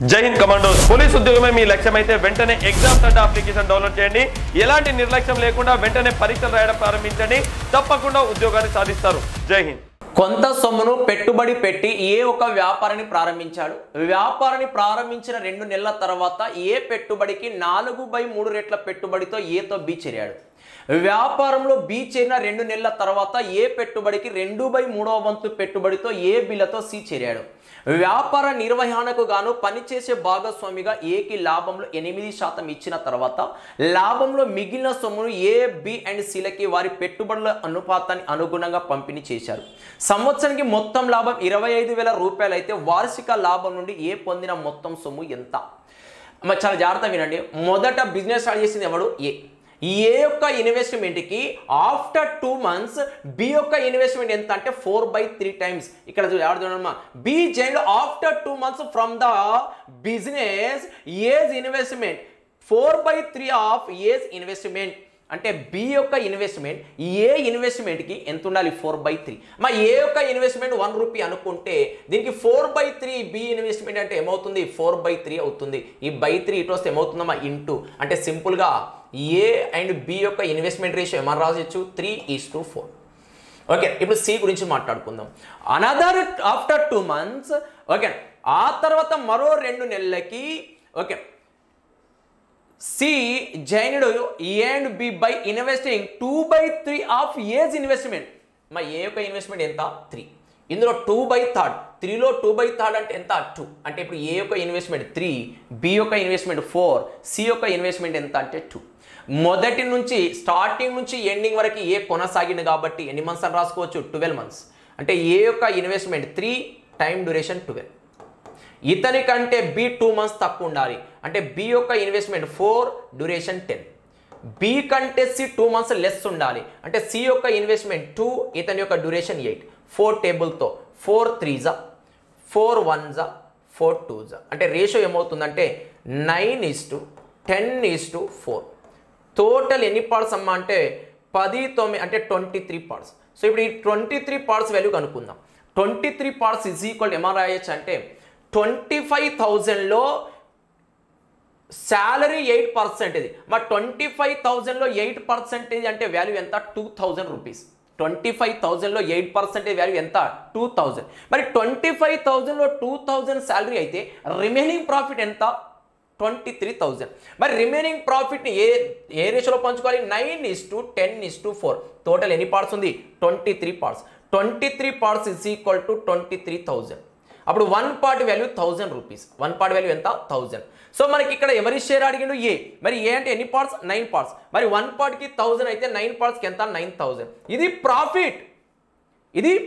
జై Hind commandos police ఉద్యోగమే మీ లక్ష్యమైతే వెంటనే ఎగ్జామ్స్ అడ్డా అప్లికేషన్ డౌన్లోడ్ చేయండి. ఎలాంటి నిర్లక్ష్యం లేకుండా వెంటనే పరీక్షలు రాయడం ప్రారంభించండి. తప్పకుండా ఉద్యోగాన్ని సాధిస్తారు. జై హింద్. కొంత సొమ్మును పెట్టుబడి పెట్టి ఏ ఒక వ్యాపారాన్ని ప్రారంభించాడు. వ్యాపారాన్ని ప్రారంభించిన 2 నెలల తర్వాత ఏ పెట్టుబడికి 4/3 రెట్ల పెట్టుబడితో ఏతో బి చేరాడు. వ్యాపారంలో బి చేరిన 2 నెలల తర్వాత ఏ పెట్టుబడికి 2/3వ వంతు పెట్టుబడితో ఏ బిలతో సి చేరాడు. వ్యాపార నిర్వహణకు గాను పనిచేసే భాగస్వామిగా ఏకి లాభంలో 8% ఇచ్చిన తర్వాత లాభంలో మిగిలిన సొమ్మును ఏ బి అండ్ సిలకి వారి పెట్టుబడుల అనుపాతాన్ని అనుగుణంగా పంపిణీ చేశారు. సంవత్సరానికి మొత్తం లాభం 25,000 రూపాయలు అయితే వార్షిక లాభం నుండి ఏ పొందిన మొత్తం సొమ్ము ఎంత? చాలా జాగ్రత్త వినండి. మొదట బిజినెస్ స్టార్ట్ చేసింది ఎవడు? ఏ యొక్క ఇన్వెస్ట్మెంట్కి ఆఫ్టర్ 2 months బి యొక్క ఇన్వెస్ట్మెంట్ ఎంత అంటే 4/3 టైమ్స్. ఇక్కడ చూడమ్మా, B join after 2 months from the business A's investment 4/3 of A's investment అంటే బి యొక్క ఇన్వెస్ట్మెంట్ ఏ ఇన్వెస్ట్మెంట్కి ఎంత ఉండాలి? 4/3. మా ఏ యొక్క ఇన్వెస్ట్మెంట్ 1 రూపీ అనుకుంటే దీనికి 4/3 బి ఇన్వెస్ట్మెంట్ అంటే ఏమవుతుంది? 4/3 అవుతుంది. ఈ బై 3 ఇటు వస్తే ఏమవుతుందమ్మా? ఇంటూ. అంటే సింపుల్గా ఏ అండ్ బి యొక్క ఇన్వెస్ట్మెంట్ రేషియో ఏమన్నా రావచ్చు? 3:4. ఓకే, ఇప్పుడు సి గురించి మాట్లాడుకుందాం. అనదర్ ఆఫ్టర్ 2 months, ఓకే, ఆ తర్వాత మరో 2 నెలలకి, okay, C joined A and B by investing 2/3 of A's investment. మా ఏ యొక్క ఇన్వెస్ట్మెంట్ ఎంత? 3. ఇందులో 2/3, 3లో 2/3 అంటే ఎంత? 2. అంటే ఇప్పుడు ఏ యొక్క ఇన్వెస్ట్మెంట్ 3, బి యొక్క ఇన్వెస్ట్మెంట్ 4, సి యొక్క ఇన్వెస్ట్మెంట్ ఎంత అంటే 2. మొదటి నుంచి స్టార్టింగ్ నుంచి ఎండింగ్ వరకు ఏ కొనసాగింది కాబట్టి ఎన్ని మంత్స్ అని రాసుకోవచ్చు? 12 months. అంటే ఏ యొక్క ఇన్వెస్ట్మెంట్ 3, టైం డ్యూరేషన్ 12. ఇతని కంటే బి 2 months తక్కువ ఉండాలి. అంటే బి యొక్క ఇన్వెస్ట్మెంట్ 4, డ్యూరేషన్ 10. బి కంటే సి 2 months లెస్ ఉండాలి. అంటే సి యొక్క ఇన్వెస్ట్మెంట్ 2, ఇతని యొక్క డ్యూరేషన్ 8. 4 టేబుల్తో 4 3s, 4 1s, 4 2s. అంటే రేషియో ఏమవుతుందంటే 9:10:4. టోటల్ ఎన్ని పార్ట్స్ అమ్మా అంటే 10 9 అంటే 23 పార్ట్స్. సో ఇప్పుడు ఈ 23 పార్ట్స్ వాల్యూ కనుక్కుందాం. 23 పార్ట్స్ ఈజ్ ఈక్వల్ ఏమన్నా రాయొచ్చు అంటే 25,000లో శాలరీ 8%. మరి 25,000లో 8% అంటే వాల్యూ ఎంత? 2,000 రూపీస్. 25,000లో 8% వాల్యూ ఎంత? 2,000. మరి 25,000లో 2,000 శాలరీ అయితే రిమైనింగ్ ప్రాఫిట్ ఎంత? 23,000. మరి రిమైనింగ్ ప్రాఫిట్ని ఏ రేషియోలో పంచుకోవాలి? 9:10:4. టోటల్ ఎన్ని పార్ట్స్ ఉంది? 23 parts. 23 parts is equal to 23,000. అప్పుడు 1 part value 1,000 rupees. 1 part value ఎంత? 1,000. సో మనకి ఇక్కడ ఎవరి షేర్ అడిగిండు? ఏ. మరి ఏ అంటే ఎన్ని పార్ట్స్? 9 parts. మరి 1 partకి 1,000 అయితే 9 partsకి ఎంత? 9,000. ఇది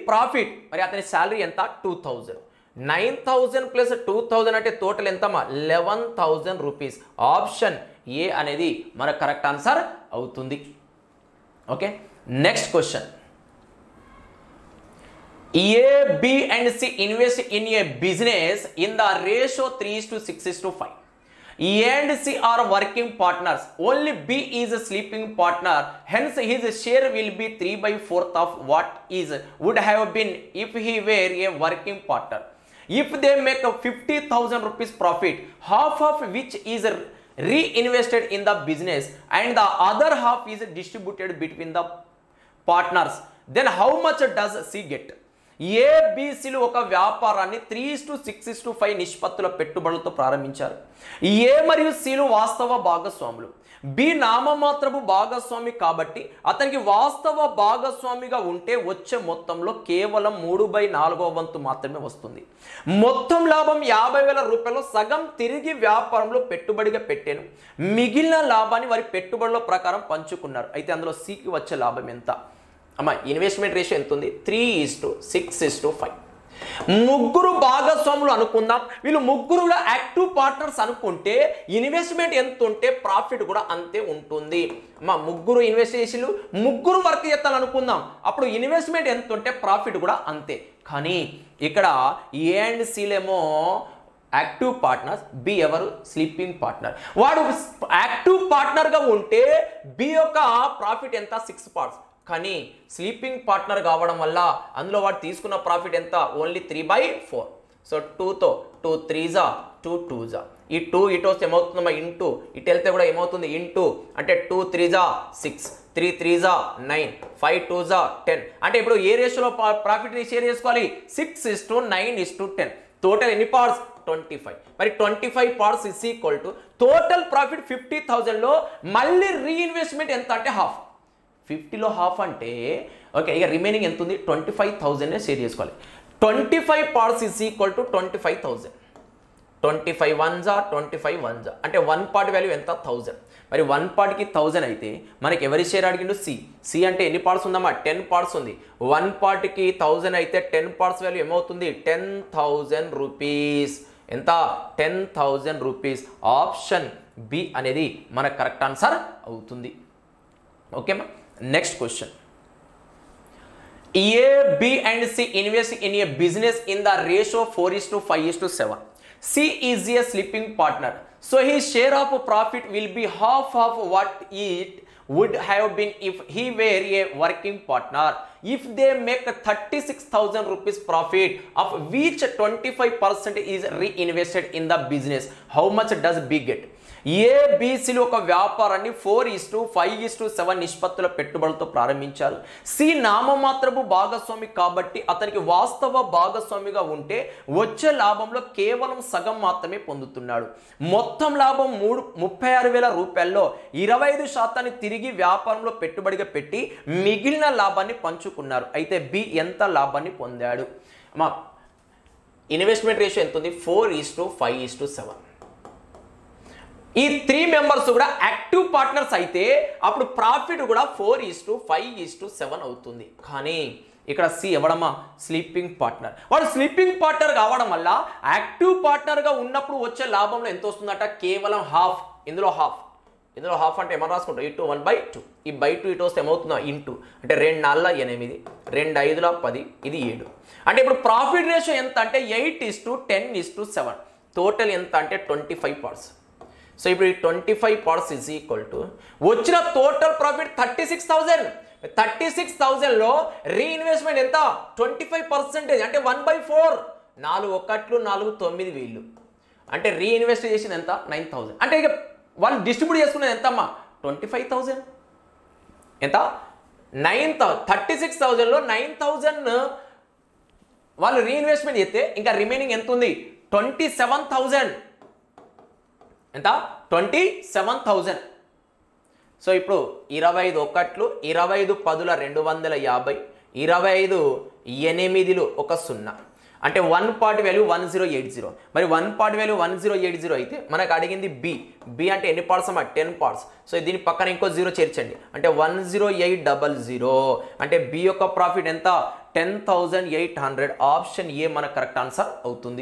ప్రాఫిట్. మరి అతని శాలరీ ఎంత? 2,000. 9,000 ప్లస్ 2,000 అంటే టోటల్ ఎంతమా? 11,000 రూపీస్. ఆప్షన్ ఏ అనేది మన కరెక్ట్ ఆన్సర్ అవుతుంది. Okay, next question. A, B and C invest in a business in the ratio 3:6:5. A and C are working partners. Only B is a sleeping partner. Hence, his share will be 3/4 of what would have been if he were a working partner. If they make a 50,000 rupees profit, half of which is reinvested in the business and the other half is distributed between the partners, then how much does C get? ఏబిసిలు ఒక వ్యాపారాన్ని 3:6:5 నిష్పత్తుల పెట్టుబడులతో ప్రారంభించారు. ఏ మరియు సిలు వాస్తవ భాగస్వాములు. B నామమాత్రపు భాగస్వామి కాబట్టి అతనికి వాస్తవ భాగస్వామిగా ఉంటే వచ్చే మొత్తంలో కేవలం 3/4వ వంతు మాత్రమే వస్తుంది. మొత్తం లాభం 50,000 రూపాయలు సగం తిరిగి వ్యాపారంలో పెట్టుబడిగా పెట్టాను. మిగిలిన లాభాన్ని వారి పెట్టుబడుల ప్రకారం పంచుకున్నారు. అయితే అందులో సికి వచ్చే లాభం ఎంత? అమ్మా, ఇన్వెస్ట్మెంట్ రేషియో ఎంత ఉంది? 3:6:5. ముగ్గురు భాగస్వాములు అనుకుందాం. వీళ్ళు ముగ్గురులో యాక్టివ్ పార్ట్నర్స్ అనుకుంటే ఇన్వెస్ట్మెంట్ ఎంత ఉంటే ప్రాఫిట్ కూడా అంతే ఉంటుంది. అమ్మా, ముగ్గురు ఇన్వెస్ట్ చేసి ముగ్గురు వర్క్ చేస్తాను అనుకుందాం. అప్పుడు ఇన్వెస్ట్మెంట్ ఎంత ఉంటే ప్రాఫిట్ కూడా అంతే. కానీ ఇక్కడ ఏ అండ్ సిలేమో యాక్టివ్ పార్ట్నర్స్, బి ఎవరు? Sleeping partner. వాడు యాక్టివ్ పార్ట్నర్గా ఉంటే బి యొక్క ప్రాఫిట్ ఎంత? 6 parts. కానీ స్లీపింగ్ పార్ట్నర్ కావడం వల్ల అందులో వాడు తీసుకున్న ప్రాఫిట్ ఎంత? ఓన్లీ 3/4. సో 2తో 2 3 2 2 ఈ 2 ఇటు వస్తే ఏమవుతుందమ్మా ఇంటూ ఇటు వెళ్తే కూడా ఏమవుతుంది ఇంటూ అంటే 2 3 6 3 3 9 5 2 10 అంటే ఇప్పుడు ఏ రేషియోలో ప్రాఫిట్ని షేర్ చేసుకోవాలి 6:9:10 టోటల్ ఎన్ని పార్ట్స్ 25 మరి 25 parts is equal to total profit 50,000లో మళ్ళీ రీఇన్వెస్ట్మెంట్ ఎంత అంటే హాఫ్ 50లో హాఫ్ అంటే ఓకే ఇక రిమైనింగ్ ఎంత ఉంది 25,000 షేర్ చేసుకోవాలి 25 parts is equal to 25,000 25 1s 25 1s అంటే 1 పార్ట్ వాల్యూ ఎంత 1000 మరి 1 పార్ట్కి 1000 అయితే మనకి ఎవరి షేర్ అడిగిండు సి అంటే ఎన్ని పార్ట్స్ ఉందమ్మా 10 పార్ట్స్ ఉంది 1 పార్ట్కి 1000 అయితే 10 పార్ట్స్ వాల్యూ ఏమవుతుంది 10,000 రూపీస్ ఎంత 10,000 రూపీస్ ఆప్షన్ బి అనేది మన కరెక్ట్ ఆన్సర్ అవుతుంది ఓకేమా next question A, B and C invest in a business in the ratio 4:5:7. C is a sleeping partner. So his share of profit will be half of what it would have been if he were a working partner. If they make 36,000 rupees profit, of which 25% is reinvested in the business, how much does B get? ఏబిసిలు ఒక వ్యాపారాన్ని 4:5:7 నిష్పత్తుల పెట్టుబడులతో ప్రారంభించారు C నామమాత్రపు భాగస్వామి కాబట్టి అతనికి వాస్తవ భాగస్వామిగా ఉంటే వచ్చే లాభంలో కేవలం సగం మాత్రమే పొందుతున్నాడు మొత్తం లాభం 36,000 రూపాయల్లో 25% తిరిగి వ్యాపారంలో పెట్టుబడిగా పెట్టి మిగిలిన లాభాన్ని పంచుకున్నారు అయితే బి ఎంత లాభాన్ని పొందాడు మా ఇన్వెస్ట్మెంట్ రేషియో ఎంత ఉంది 4:5:7 ఈ 3 మెంబర్స్ కూడా యాక్టివ్ పార్ట్నర్స్ అయితే అప్పుడు ప్రాఫిట్ కూడా 4:5:7 అవుతుంది కానీ ఇక్కడ సి ఎవడమ్మా స్లీపింగ్ పార్ట్నర్ వాడు స్లీపింగ్ పార్ట్నర్ కావడం వల్ల యాక్టివ్ పార్ట్నర్గా ఉన్నప్పుడు వచ్చే లాభంలో ఎంత వస్తుందట కేవలం హాఫ్ ఇందులో హాఫ్ అంటే ఏమన్నా రాసుకుంటాం ఇటు 1/2 ఈ బై 2 ఇటు వస్తే ఏమవుతుందా ఇంటూ అంటే 2 4 8 2 5 10 ఇది 7 అంటే ఇప్పుడు ప్రాఫిట్ రేషియో ఎంత అంటే 8:10:7 టోటల్ ఎంత అంటే 25 పార్ట్స్ సో ఇప్పుడు ఈ 25 పార్ట్స్ ఇస్ ఈక్వల్ టు వచ్చిన టోటల్ ప్రాఫిట్ 36,000లో రీఇన్వెస్ట్మెంట్ ఎంత 25% అంటే 1/4 4 1 4 9 వీళ్ళు అంటే రీఇన్వెస్ట్ చేసింది ఎంత 9,000 అంటే ఇక వాళ్ళు డిస్ట్రిబ్యూట్ చేసుకునేది ఎంత అమ్మా 25,000 ఎంత 36,000లో 9,000 వాళ్ళు రీఇన్వెస్ట్మెంట్ చేస్తే ఇంకా రిమైనింగ్ ఎంత ఉంది 27,000 ఎంత 27,000 సో ఇప్పుడు 25 1 25 10 250 25 8 ఒక 0 అంటే 1 పార్ట్ వాల్యూ 1080 మరి 1 పార్ట్ వాల్యూ 1080 అయితే మనకు అడిగింది బి అంటే ఎన్ని పార్ట్స్ అమ్మా 10 పార్ట్స్ సో దీని పక్కన ఇంకో 0 చేర్చండి అంటే 10800 అంటే బి యొక్క ప్రాఫిట్ ఎంత 10,800 ఆప్షన్ ఏ మన కరెక్ట్ ఆన్సర్ అవుతుంది